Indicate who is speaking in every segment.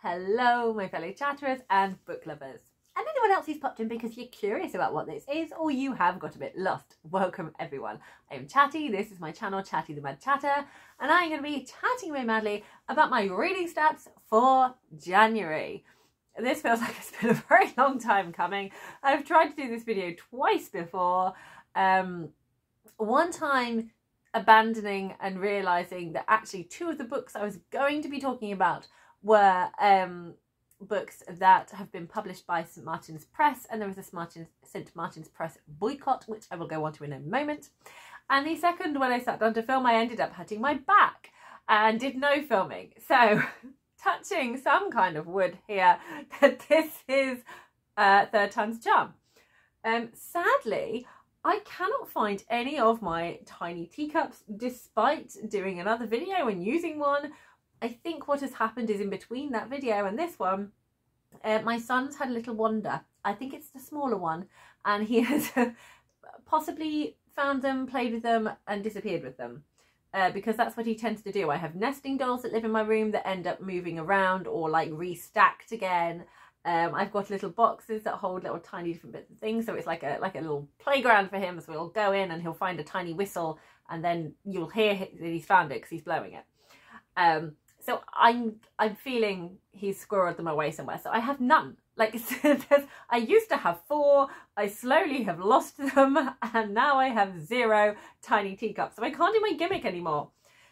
Speaker 1: Hello my fellow chatterers and book lovers, and anyone else who's popped in because you're curious about what this is or you have got a bit lost. Welcome everyone. I am Chatty, this is my channel Chatty the Mad Chatter, and I'm going to be chatting away madly about my reading stats for January. This feels like it's been a very long time coming. I've tried to do this video twice before. One time abandoning and realising that actually two of the books I was going to be talking about were books that have been published by St Martin's Press, and there was a St Martin's Press boycott, which I will go on to in a moment. And the second, when I sat down to film, I ended up hurting my back and did no filming. So touching some kind of wood here that this is third time's charm. Sadly, I cannot find any of my tiny teacups despite doing another video and using one. I think what has happened is in between that video and this one, my son's had a little wander. I think it's the smaller one, and he has possibly found them, played with them and disappeared with them, because that's what he tends to do. I have nesting dolls that live in my room that end up moving around or like restacked again. I've got little boxes that hold little tiny different bits of things, so it's like a little playground for him. So we'll go in and he'll find a tiny whistle, and then you'll hear that he's found it because he's blowing it. So I'm feeling he's squirreled them away somewhere. So I have none. Like I used to have 4, I slowly have lost them, and now I have 0 tiny teacups. So I can't do my gimmick anymore.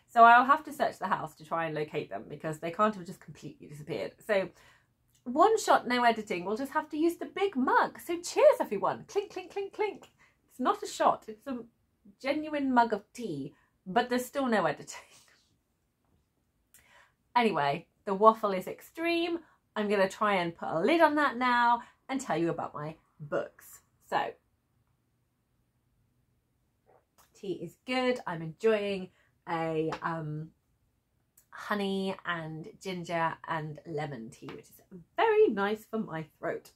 Speaker 1: So I'll have to search the house to try and locate them because they can't have just completely disappeared. So one shot, no editing. We'll just have to use the big mug. So cheers everyone. Clink, clink, clink, clink. It's not a shot. It's a genuine mug of tea, but there's still no editing. Anyway, the waffle is extreme. I'm going to try and put a lid on that now and tell you about my books. So, tea is good. I'm enjoying a honey and ginger and lemon tea, which is very nice for my throat.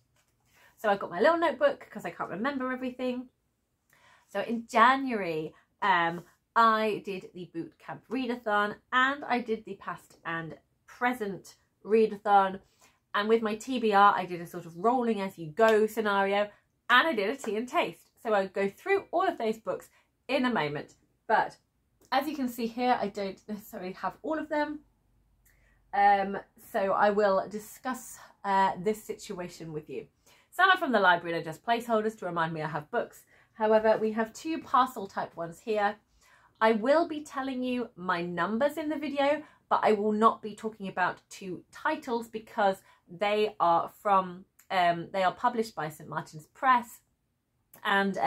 Speaker 1: So I've got my little notebook because I can't remember everything. So in January, I did the Bootcamp Readathon, and I did the past and present Readathon, and with my TBR I did a sort of rolling as you go scenario, and I did a tea and taste. So I'll go through all of those books in a moment, but as you can see here I don't necessarily have all of them, so I will discuss this situation with you. Some are from the library, they're just placeholders to remind me I have books. However, we have 2 parcel type ones here. I will be telling you my numbers in the video, but I will not be talking about 2 titles because they are from, they are published by St Martin's Press, and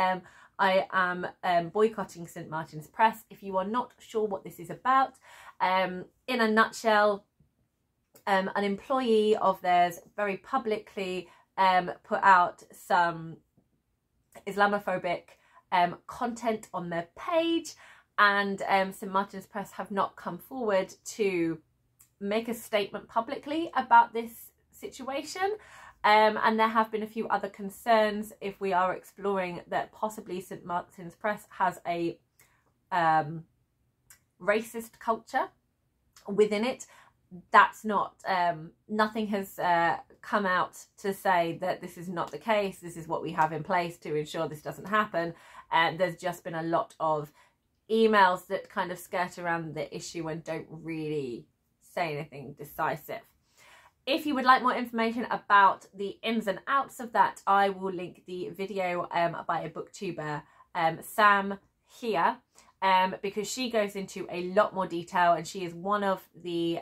Speaker 1: I am boycotting St Martin's Press. If you are not sure what this is about, in a nutshell, an employee of theirs very publicly put out some Islamophobic content on their page, and St Martin's Press have not come forward to make a statement publicly about this situation, and there have been a few other concerns if we are exploring that possibly St Martin's Press has a racist culture within it. That's not, nothing has come out to say that this is not the case. This is what we have in place to ensure this doesn't happen, and there's just been a lot of emails that kind of skirt around the issue and don't really say anything decisive. If you would like more information about the ins and outs of that, I will link the video by a booktuber, Sam, here, because she goes into a lot more detail, and she is one of the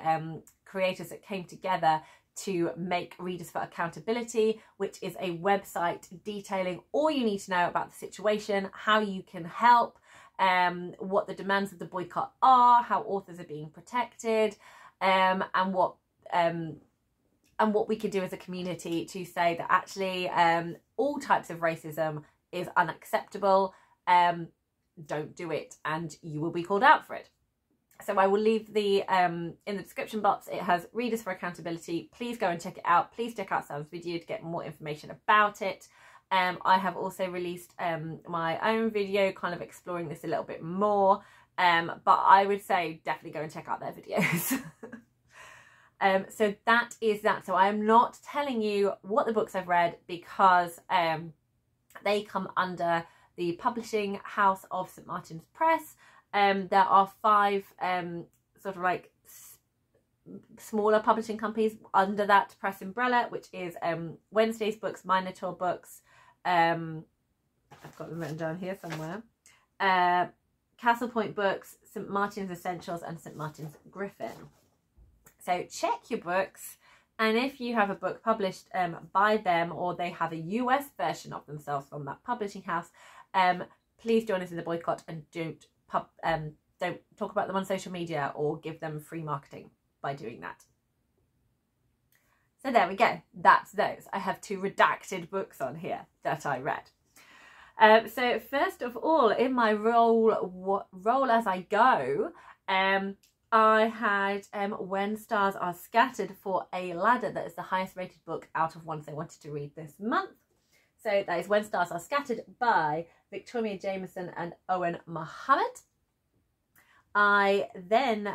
Speaker 1: creators that came together to make Readers for Accountability, which is a website detailing all you need to know about the situation, how you can help, what the demands of the boycott are, how authors are being protected, and what we can do as a community to say that actually all types of racism is unacceptable. Don't do it and you will be called out for it. So I will leave the in the description box. It has Readers for Accountability. Please go and check it out. Please check out Sam's video to get more information about it. I have also released my own video kind of exploring this a little bit more, but I would say definitely go and check out their videos. So that is that. So I am not telling you what the books I've read because they come under the publishing house of St Martin's Press. There are 5 sort of like smaller publishing companies under that press umbrella, which is Wednesday's Books, Minotaur Books, I've got them written down here somewhere, Castle Point Books, St Martin's Essentials, and St Martin's Griffin. So check your books, and if you have a book published by them, or they have a US version of themselves from that publishing house, please join us in the boycott and don't talk about them on social media or give them free marketing by doing that. So there we go, that's those. I have 2 redacted books on here that I read. So first of all, in my role as I go, I had When Stars Are Scattered for a Ladder. That is the highest rated book out of ones I wanted to read this month. So that is When Stars Are Scattered by Victoria Jameson and Owen Mohammed. I then,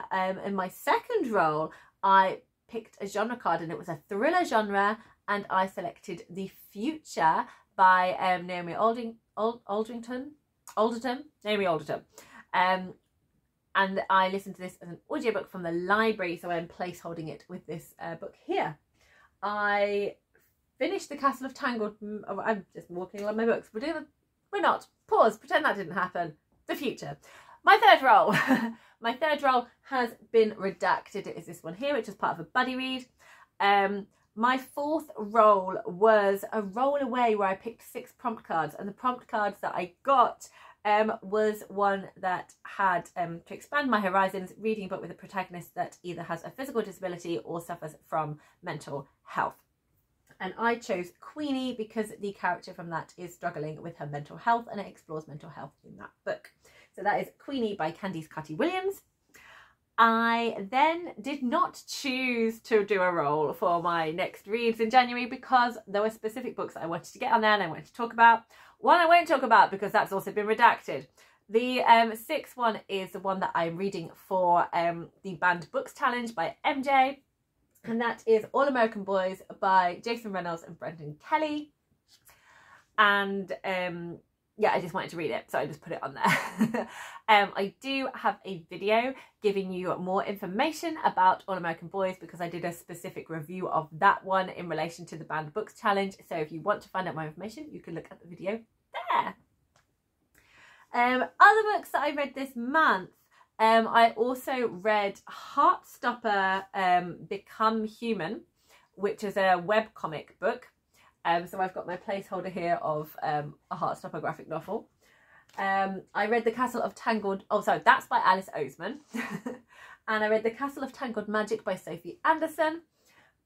Speaker 1: in my second role, I picked a genre card, and it was a thriller genre, and I selected The Future by Naomi Alderton. And I listened to this as an audiobook from the library, so I'm placeholding it with this book here. I finished The Castle of Tangled. I'm just walking along my books. We're not. Pause. Pretend that didn't happen. The Future. My third role. My third role has been redacted. It is this one here, which is part of a buddy read. My fourth role was a roll away where I picked 6 prompt cards, and the prompt cards that I got was one that had to expand my horizons, reading a book with a protagonist that either has a physical disability or suffers from mental health. And I chose Queenie because the character from that is struggling with her mental health, and it explores mental health in that book. So that is Queenie by Candice Carty-Williams. I then did not choose to do a role for my next reads in January because there were specific books that I wanted to get on there and I wanted to talk about. One I won't talk about because that's also been redacted. The 6th one is the one that I'm reading for the Banned Books Challenge by MJ. And that is All American Boys by Jason Reynolds and Brendan Kelly. And yeah, I just wanted to read it, so I just put it on there. I do have a video giving you more information about All American Boys because I did a specific review of that one in relation to the Banned Books Challenge. So if you want to find out more information, you can look at the video there. Other books that I read this month. I also read Heartstopper Become Human, which is a webcomic book. So I've got my placeholder here of a Heartstopper graphic novel. I read The Castle of Tangled... Oh, sorry, that's by Alice Oseman. And I read The Castle of Tangled Magic by Sophie Anderson.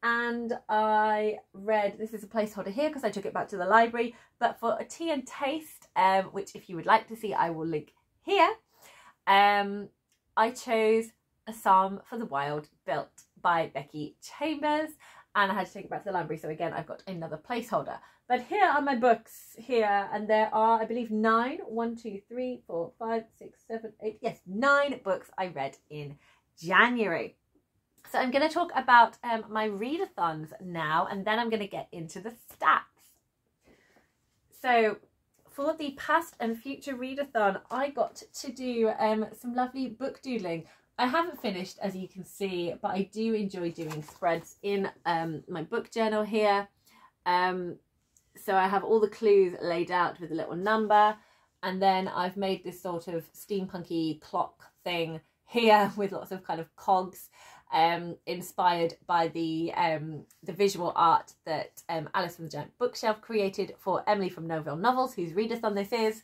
Speaker 1: And I read... This is a placeholder here because I took it back to the library. But for A Tea and Taste, which if you would like to see, I will link here. I chose A Psalm for the Wild Built by Becky Chambers. And I had to take it back to the library, so again I've got another placeholder. But here are my books here, and there are, I believe, 9, 1, 2, 3, 4, 5, 6, 7, 8, yes, 9 books I read in January. So I'm going to talk about my readathons now, and then I'm going to get into the stats. So for the past and future readathon, I got to do some lovely book doodling. I haven't finished, as you can see, but I do enjoy doing spreads in my book journal here. So I have all the clues laid out with a little number, and then I've made this sort of steampunky clock thing here with lots of kind of cogs, inspired by the visual art that Alice from the Giant Bookshelf created for Emily from Novelle Novels, whose readathon this is.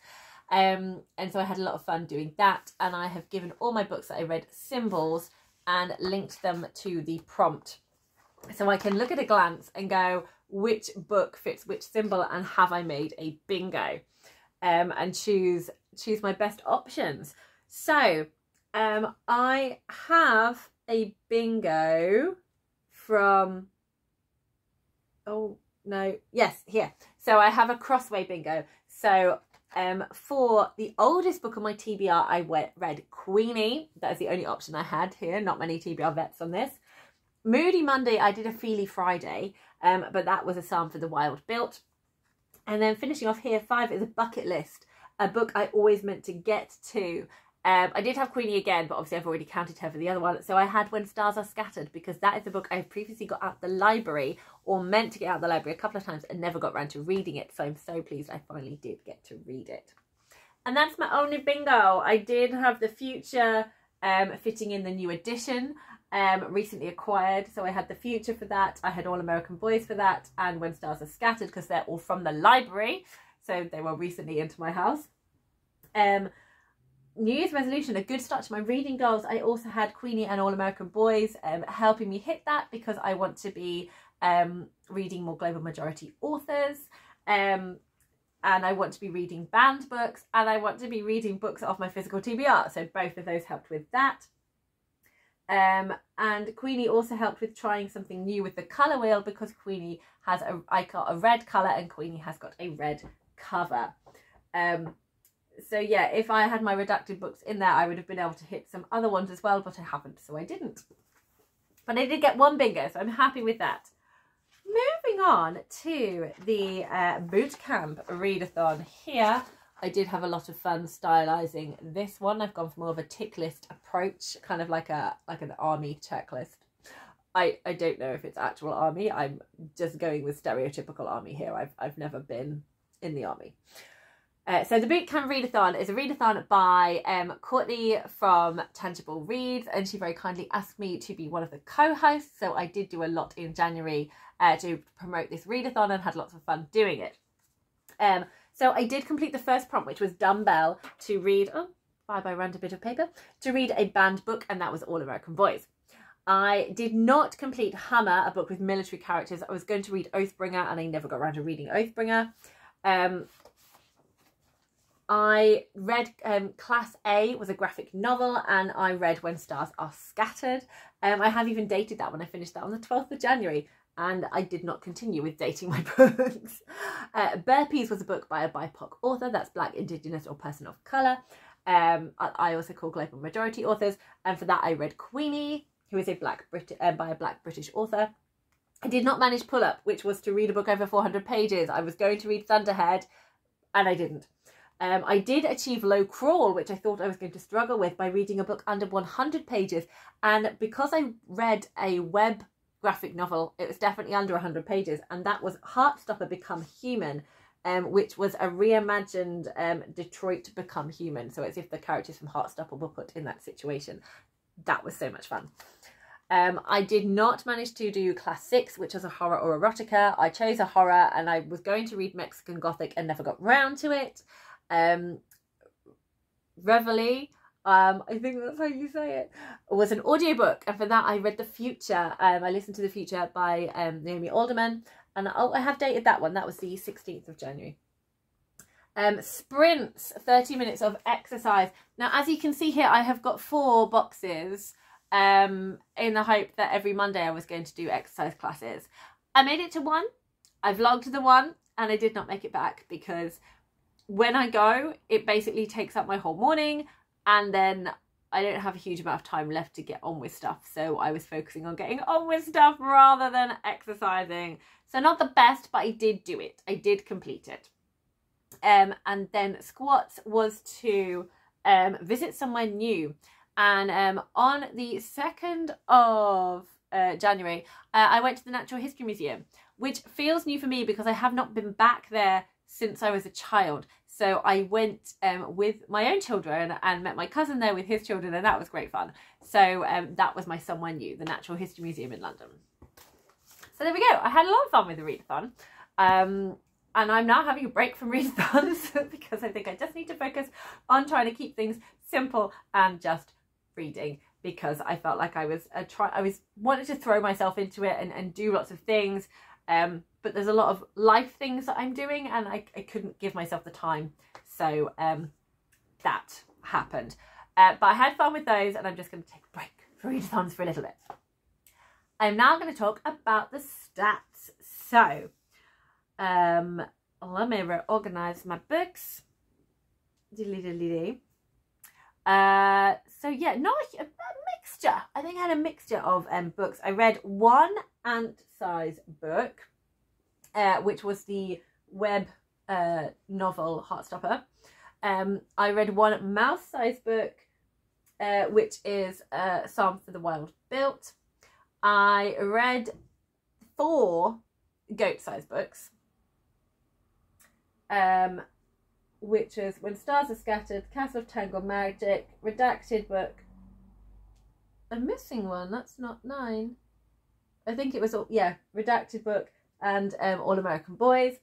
Speaker 1: And so I had a lot of fun doing that, and I have given all my books that I read symbols and linked them to the prompt, so I can look at a glance and go which book fits which symbol, and have I made a bingo, and choose my best options. So I have a bingo from, oh no, yes, here. So I have a crossway bingo. So for the oldest book on my TBR, I read Queenie. That is the only option I had here. Not many TBR vets on this. Moody Monday, I did a Feely Friday, but that was a psalm for the Wild Built. And then finishing off here, 5 is a bucket list, a book I always meant to get to. I did have Queenie again, but obviously I've already counted her for the other one. So I had When Stars Are Scattered, because that is a book I've previously got out the library, or meant to get out the library a couple of times and never got around to reading it. So I'm so pleased I finally did get to read it. And that's my only bingo. I did have the Future fitting in the new edition, recently acquired. So I had the Future for that. I had All American Boys for that, and When Stars Are Scattered, because they're all from the library. So they were recently into my house. New Year's resolution, a good start to my reading goals. I also had Queenie and All American Boys helping me hit that, because I want to be reading more global majority authors, and I want to be reading banned books, and I want to be reading books off my physical TBR. So both of those helped with that. And Queenie also helped with trying something new with the colour wheel, because Queenie has I got a red colour and Queenie has got a red cover. So yeah, if I had my redacted books in there, I would have been able to hit some other ones as well, but I haven't, so I didn't. But I did get one bingo, so I'm happy with that. Moving on to the Bootcamp Readathon here. I did have a lot of fun stylising this one. I've gone for more of a tick list approach, kind of like an army checklist. I don't know if it's actual army. I'm just going with stereotypical army here. I've never been in the army. So the Bootcamp Readathon is a readathon by Courtney from Tangible Reads, and she very kindly asked me to be one of the co-hosts. So I did do a lot in January to promote this readathon, and had lots of fun doing it. So I did complete the first prompt, which was dumbbell, to read, bye random bit of paper, to read a banned book, and that was All American Boys. I did not complete Hummer, a book with military characters. I was going to read Oathbringer, and I never got around to reading Oathbringer. I read Class A was a graphic novel, and I read When Stars Are Scattered. I have even dated that when I finished that on the 12th of January, and I did not continue with dating my books. Burpees was a book by a BIPOC author, that's Black, Indigenous or person of colour. I also call global majority authors, and for that I read Queenie, who is a by a Black British author. I did not manage Pull Up, which was to read a book over 400 pages. I was going to read Thunderhead, and I didn't. I did achieve Low Crawl, which I thought I was going to struggle with, by reading a book under 100 pages. And because I read a web graphic novel, it was definitely under 100 pages. And that was Heartstopper Become Human, which was a reimagined Detroit Become Human. So it's if the characters from Heartstopper were put in that situation. That was so much fun. I did not manage to do Class 6, which was a horror or erotica. I chose a horror, and I was going to read Mexican Gothic and never got round to it. Reveille, I think that's how you say it, was an audiobook, and for that I read The Future. I listened to The Future by Naomi Alderman, and I have dated that one. That was the 16th of January. Sprints, 30 minutes of exercise. Now, as you can see here, I have got 4 boxes in the hope that every Monday I was going to do exercise classes. I made it to 1. I vlogged the 1, and I did not make it back, because when I go, it basically takes up my whole morning, and then I don't have a huge amount of time left to get on with stuff. So I was focusing on getting on with stuff rather than exercising. So not the best, but I did do it. I did complete it. And then squats was to visit somewhere new. And on the 2nd of January, I went to the Natural History Museum, which feels new for me because I have not been back there since I was a child. So I went with my own children and met my cousin there with his children, and that was great fun. So that was my somewhere new, the Natural History Museum in London. So there we go. I had a lot of fun with the readathon. And I'm now having a break from readathons because I think I just need to focus on trying to keep things simple and just reading, because I felt like I wanted to throw myself into it and do lots of things. But there's a lot of life things that I'm doing, and I couldn't give myself the time. So that happened. But I had fun with those, and I'm just going to take a break for readathons for a little bit. I'm now going to talk about the stats. So let me reorganize my books. So yeah, not a mixture. I think I had a mixture of books. I read one ant-size book, which was the web novel Heartstopper. I read one mouse-size book, which is Psalm for the Wild Built. I read 4 goat-size books, which is When Stars Are Scattered, Castle of Tangled Magic, Redacted book. I'm missing one, that's not 9. I think it was, yeah, Redacted book and All American Boys.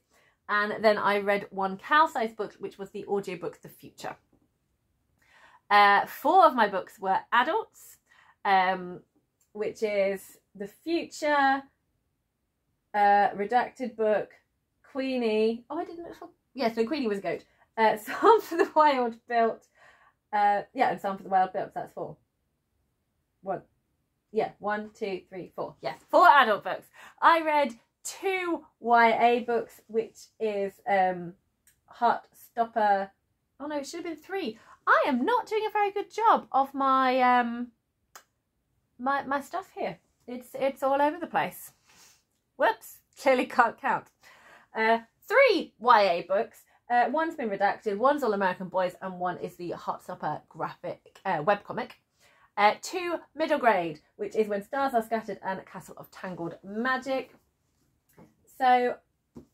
Speaker 1: And then I read one cow-sized book, which was the audiobook The Future. 4 of my books were adults, which is The Future, Redacted book, Queenie. Oh, I didn't look for... Yes, no, Queenie was a goat. Psalm for the Wild Built. Yeah, and Psalm for the Wild Built, that's 4. 1. Yeah, 1, 2, 3, 4. Yes, 4 adult books. I read 2 YA books, which is Heartstopper. Oh no, it should have been 3. I am not doing a very good job of my my stuff here. It's all over the place. Whoops, clearly can't count. 3 YA books. One's been redacted, one's All American Boys, and one is the Heartstopper graphic webcomic. 2 middle grade, which is When Stars Are Scattered and Castle of Tangled Magic. So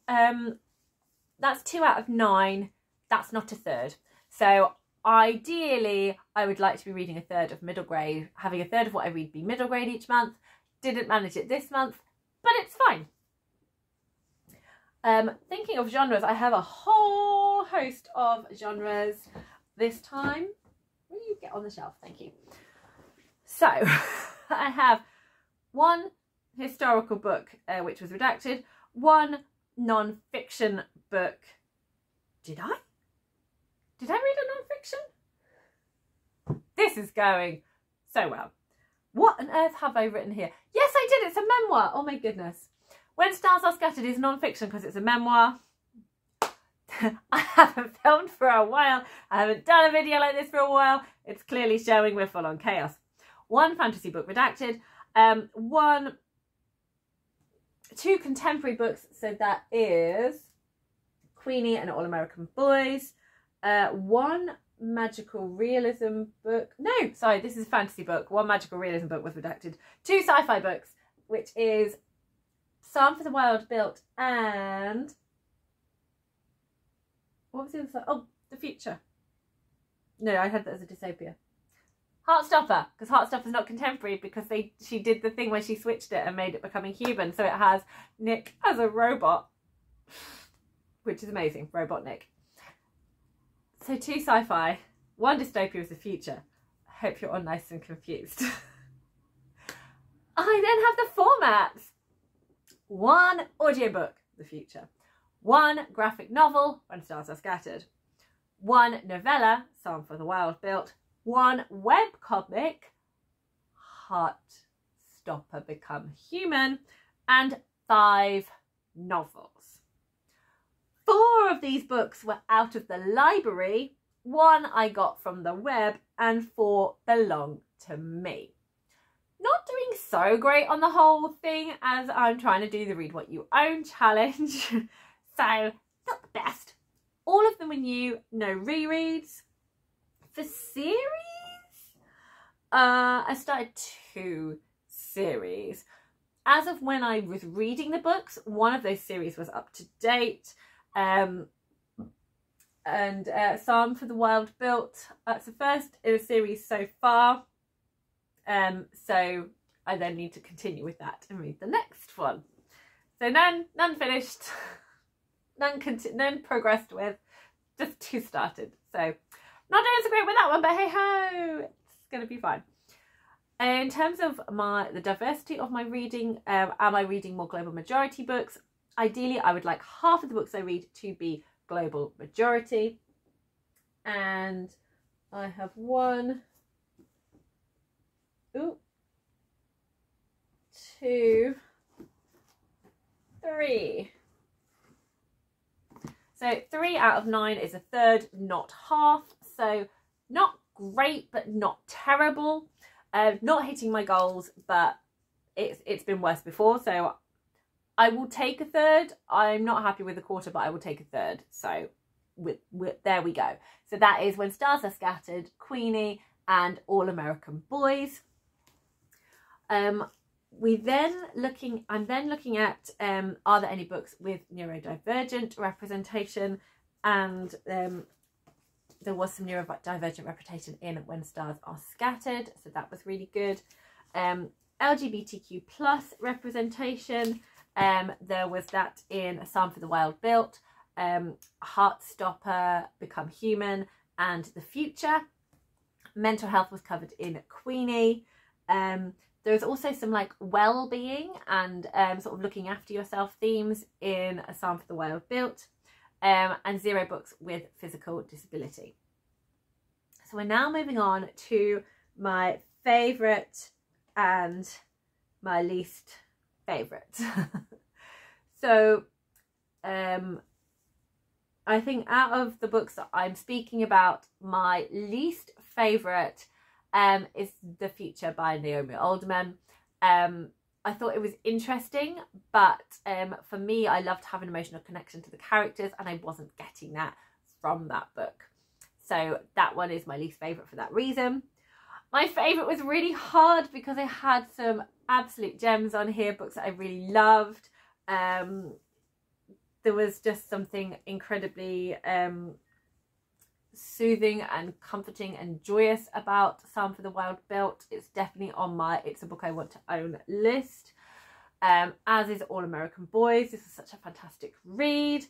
Speaker 1: that's 2 out of 9. That's not a third. So ideally, I would like to be reading a third of middle grade, having a third of what I read be middle grade each month. Didn't manage it this month, but it's fine. Thinking of genres, I have a whole host of genres this time. Will you get on the shelf? Thank you. So I have 1 historical book, which was redacted, 1 non-fiction book. Did I read a non-fiction? This is going so well. What on earth have I written here? Yes, I did. It's a memoir. Oh my goodness. When Stars Are Scattered is non-fiction because it's a memoir. I haven't filmed for a while. I haven't done a video like this for a while. It's clearly showing we're full on chaos. 1 fantasy book redacted. 2 contemporary books. So that is Queenie and All American Boys. 1 magical realism book. No, sorry, this is a fantasy book. 1 magical realism book was redacted. 2 sci-fi books, which is Psalm for the Wild Built and... What was the other side? Oh, The Future. No, I had that as a dystopia. Heartstopper, because Heartstopper's not contemporary because she did the thing where she switched it and made it becoming human. So it has Nick as a robot, which is amazing. Robot Nick. So 2 sci-fi, 1 dystopia is The Future. I hope you're all nice and confused. I then have the formats. 1 audiobook, The Future. 1 graphic novel, When Stars Are Scattered. 1 novella, Psalm for the Wild Built. 1 webcomic, Heartstopper Become Human. And 5 novels. 4 of these books were out of the library. 1 I got from the web and 4 belong to me. Not doing so great on the whole thing as I'm trying to do the Read What You Own challenge. So, not the best. All of them were new, no rereads. For series, I started 2 series. As of when I was reading the books, 1 of those series was up to date. And Psalm for the Wild Built, that's the first in a series so far. So I then need to continue with that and read the next one. So none finished, none progressed with, just 2 started. So not doing so great with that one, but hey ho, it's gonna be fine. In terms of the diversity of my reading, am I reading more global majority books? Ideally, I would like half of the books I read to be global majority. And I have 1, 2, 3. So 3 out of 9 is a third, not half. So not great, but not terrible. Not hitting my goals, but it's been worse before. So I will take a third. I'm not happy with a quarter, but I will take a third. So there we go. So that is When Stars Are Scattered, Queenie, and All American Boys. I'm then looking at are there any books with neurodivergent representation, and there was some neurodivergent representation in When Stars Are Scattered, so that was really good. LGBTQ plus representation, there was that in A Psalm for the Wild Built, Heartstopper, Become Human, and The Future. Mental health was covered in Queenie. There's also some like well-being and sort of looking after yourself themes in A Psalm for the Wild Built, and 0 books with physical disability. So we're now moving on to my favourite and my least favourite. So I think out of the books that I'm speaking about, my least favourite is The Future by Naomi Alderman. I thought it was interesting, but for me, I loved having an emotional connection to the characters, and I wasn't getting that from that book. So that one is my least favourite for that reason. My favourite was really hard because I had some absolute gems on here, books that I really loved. There was just something incredibly soothing and comforting and joyous about Psalm for the Wild Built. It's definitely on my It's a Book I Want to Own list, as is All American Boys. This is such a fantastic read,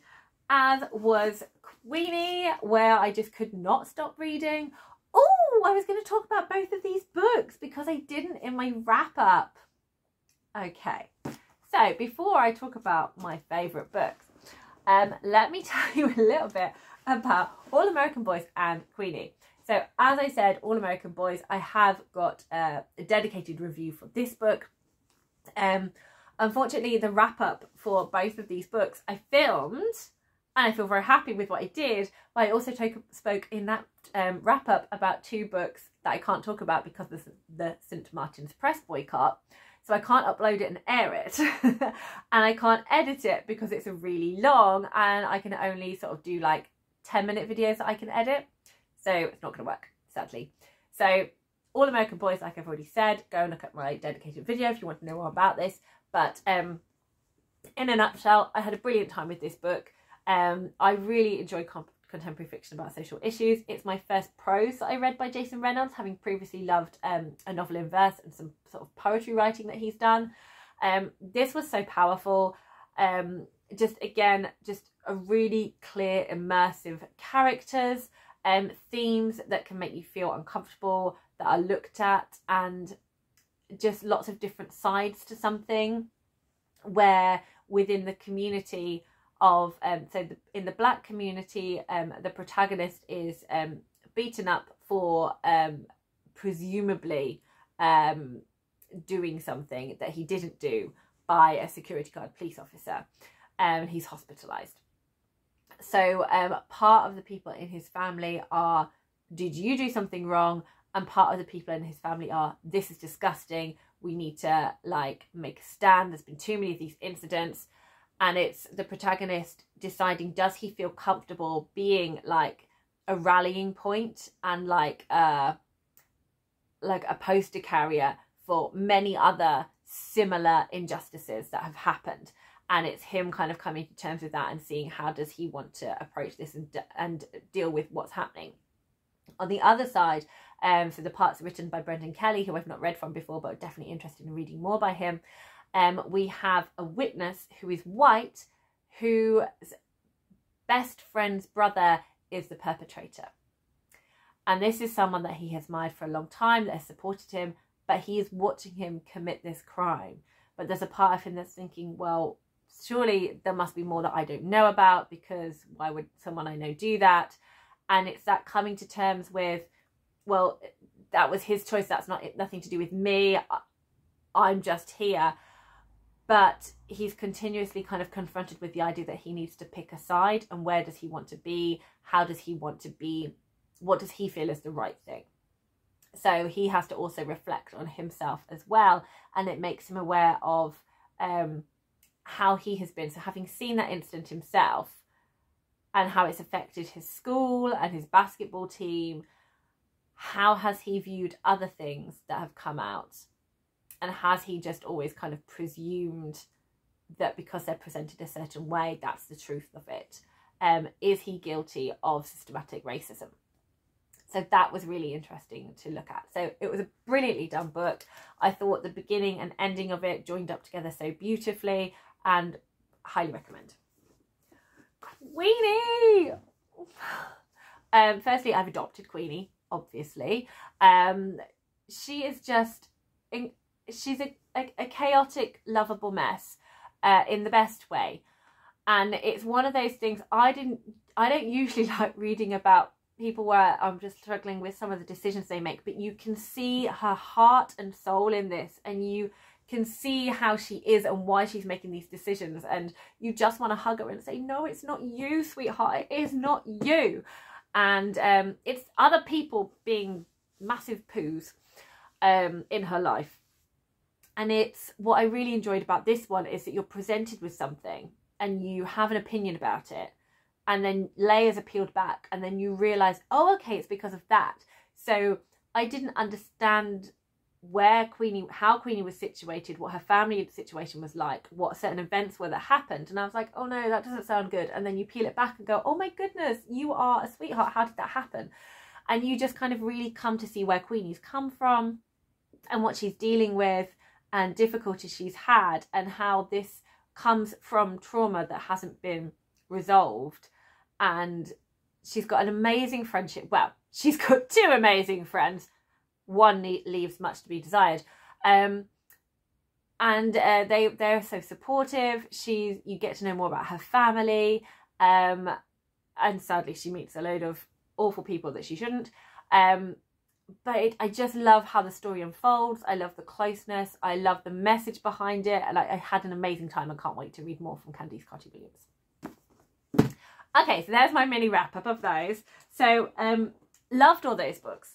Speaker 1: as was Queenie, where I just could not stop reading. Oh, I was going to talk about both of these books because I didn't in my wrap up. Okay, so before I talk about my favourite books, let me tell you a little bit about All American Boys and Queenie. So as I said, All American Boys, I have got a dedicated review for this book. Unfortunately, the wrap up for both of these books I filmed, and I feel very happy with what I did, but I also spoke in that wrap up about 2 books that I can't talk about because of the St. Martin's Press boycott. So I can't upload it and air it, and I can't edit it because it's really long, and I can only sort of do like 10-minute videos that I can edit. So it's not going to work, sadly. So All American Boys, like I've already said, go and look at my dedicated video if you want to know more about this. But in a nutshell, I had a brilliant time with this book. I really enjoy contemporary fiction about social issues. It's my first prose that I read by Jason Reynolds, having previously loved a novel in verse and some sort of poetry writing that he's done. This was so powerful. Just a really clear, immersive characters, themes that can make you feel uncomfortable, that are looked at, and just lots of different sides to something, where within the community of in the Black community, the protagonist is beaten up for presumably doing something that he didn't do by a security guard police officer, and he's hospitalized. So part of the people in his family are, did you do something wrong? And part of the people in his family are, this is disgusting, we need to like make a stand, there's been too many of these incidents. And it's the protagonist deciding, does he feel comfortable being like a rallying point and like a poster carrier for many other similar injustices that have happened. And it's him kind of coming to terms with that and seeing how does he want to approach this and deal with what's happening. On the other side, so the parts written by Brendan Kelly, who I've not read from before, but definitely interested in reading more by him. We have a witness who is white, whose best friend's brother is the perpetrator. And this is someone that he has admired for a long time, that has supported him, but he is watching him commit this crime. But there's a part of him that's thinking, well, surely there must be more that I don't know about, because why would someone I know do that? And it's that coming to terms with, well, that was his choice, that's nothing to do with me, I'm just here. But he's continuously kind of confronted with the idea that he needs to pick a side, and where does he want to be? How does he want to be? What does he feel is the right thing? So he has to also reflect on himself as well, and it makes him aware of how he has been. So having seen that incident himself and how it's affected his school and his basketball team, how has he viewed other things that have come out? And has he just always kind of presumed that because they're presented a certain way, that's the truth of it? Is he guilty of systematic racism? So that was really interesting to look at. So it was a brilliantly done book. I thought the beginning and ending of it joined up together so beautifully, and highly recommend. Queenie! Firstly, I've adopted Queenie, obviously. She is just, she's a chaotic, lovable mess in the best way. And it's one of those things, I don't usually like reading about people where I'm just struggling with some of the decisions they make, but you can see her heart and soul in this, and you can see how she is and why she's making these decisions, and you just want to hug her and say, no, it's not you, sweetheart, it is not you. And it's other people being massive poos in her life. And it's what I really enjoyed about this one is that you're presented with something and you have an opinion about it, and then layers are peeled back, and then you realise, oh, okay, it's because of that. So I didn't understand how Queenie was situated, what her family situation was like, what certain events were that happened. And I was like, oh no, that doesn't sound good. And then you peel it back and go, oh my goodness, you are a sweetheart. How did that happen? And you just kind of really come to see where Queenie's come from and what she's dealing with and difficulties she's had, and how this comes from trauma that hasn't been resolved. And she's got an amazing friendship. Well, she's got two amazing friends. One leaves much to be desired. And they're so supportive. You get to know more about her family. And sadly, she meets a load of awful people that she shouldn't. But I just love how the story unfolds. I love the closeness. I love the message behind it. And I had an amazing time. I can't wait to read more from Candice Carty-Williams. Okay, so there's my mini wrap up of those. So loved all those books.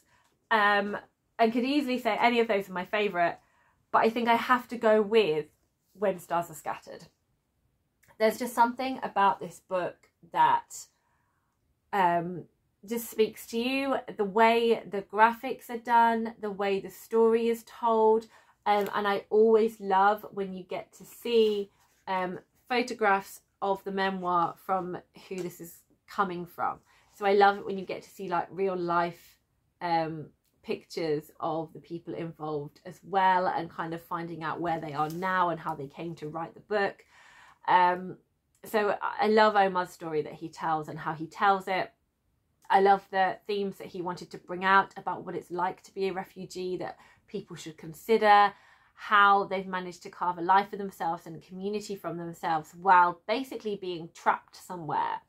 Speaker 1: And could easily say any of those are my favourite. But I think I have to go with When Stars Are Scattered. There's just something about this book that just speaks to you. The way the graphics are done, the way the story is told. And I always love when you get to see photographs of the memoir from who this is coming from. So I love it when you get to see like real life pictures of the people involved as well, and kind of finding out where they are now and how they came to write the book. So I love Omar's story that he tells and how he tells it. I love the themes that he wanted to bring out about what it's like to be a refugee, that people should consider, how they've managed to carve a life for themselves and a community from themselves while basically being trapped somewhere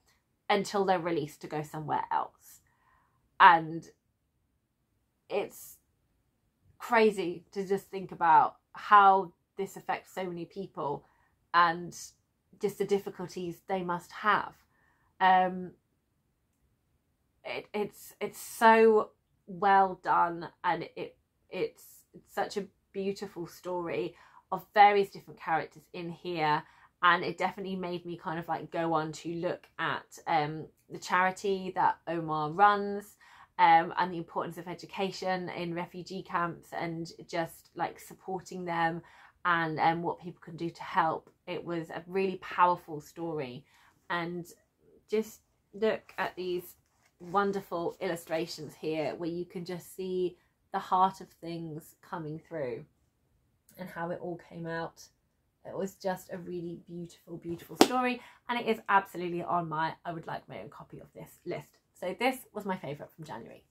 Speaker 1: until they're released to go somewhere else. And it's crazy to just think about how this affects so many people and just the difficulties they must have. It's so well done, and it's such a beautiful story of various different characters in here, and it definitely made me kind of like go on to look at the charity that Omar runs, and the importance of education in refugee camps, and just like supporting them and what people can do to help. It was a really powerful story, and just look at these wonderful illustrations here where you can just see the heart of things coming through and how it all came out. It was just a really beautiful story, and it is absolutely on my I would like my own copy of this list. So this was my favourite from January.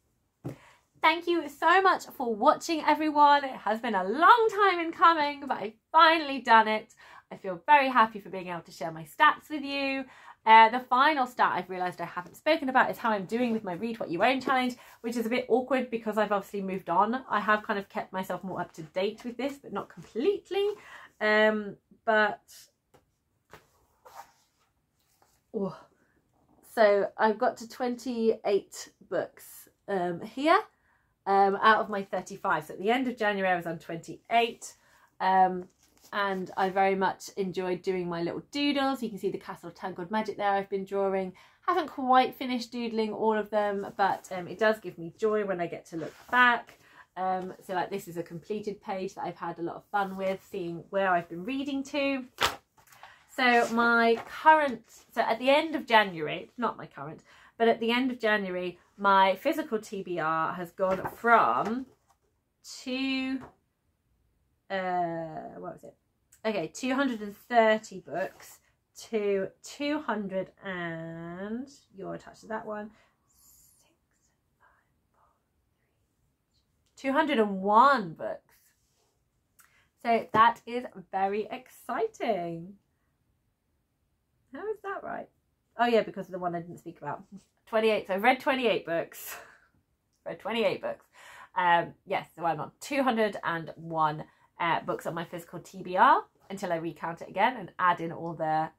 Speaker 1: Thank you so much for watching, everyone. It has been a long time in coming, but I've finally done it. I feel very happy for being able to share my stats with you. The final stat I've realised I haven't spoken about is how I'm doing with my Read What You Own challenge, which is a bit awkward because I've obviously moved on. I have kind of kept myself more up to date with this, but not completely. So I've got to 28 books here. out of my 35. So at the end of January I was on 28, and I very much enjoyed doing my little doodles. You can see the Castle of Tangled Magic there I've been drawing. Haven't quite finished doodling all of them, but it does give me joy when I get to look back. So like this is a completed page that I've had a lot of fun with, seeing where I've been reading to. So my current, so at the end of January, not my current, but at the end of January, my physical TBR has gone from what was it? Okay, 230 books to 200 and, you're attached to that one, 201 books. So that is very exciting. How is that right? Oh yeah, because of the one I didn't speak about. 28, so I've read 28 books. Read 28 books. Yes, so I'm on 201 books on my physical TBR until I recount it again and add in all the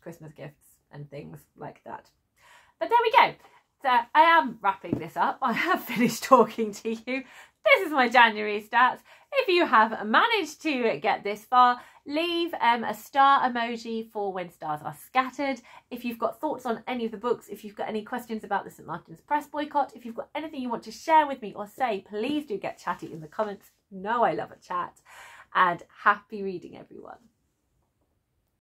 Speaker 1: Christmas gifts and things like that. But there we go. So I am wrapping this up. I have finished talking to you. This is my January stats. If you have managed to get this far, leave a star emoji for when stars are scattered. If you've got thoughts on any of the books, if you've got any questions about the St Martin's Press boycott, if you've got anything you want to share with me or say, please do get chatty in the comments. You know I love a chat. And happy reading, everyone.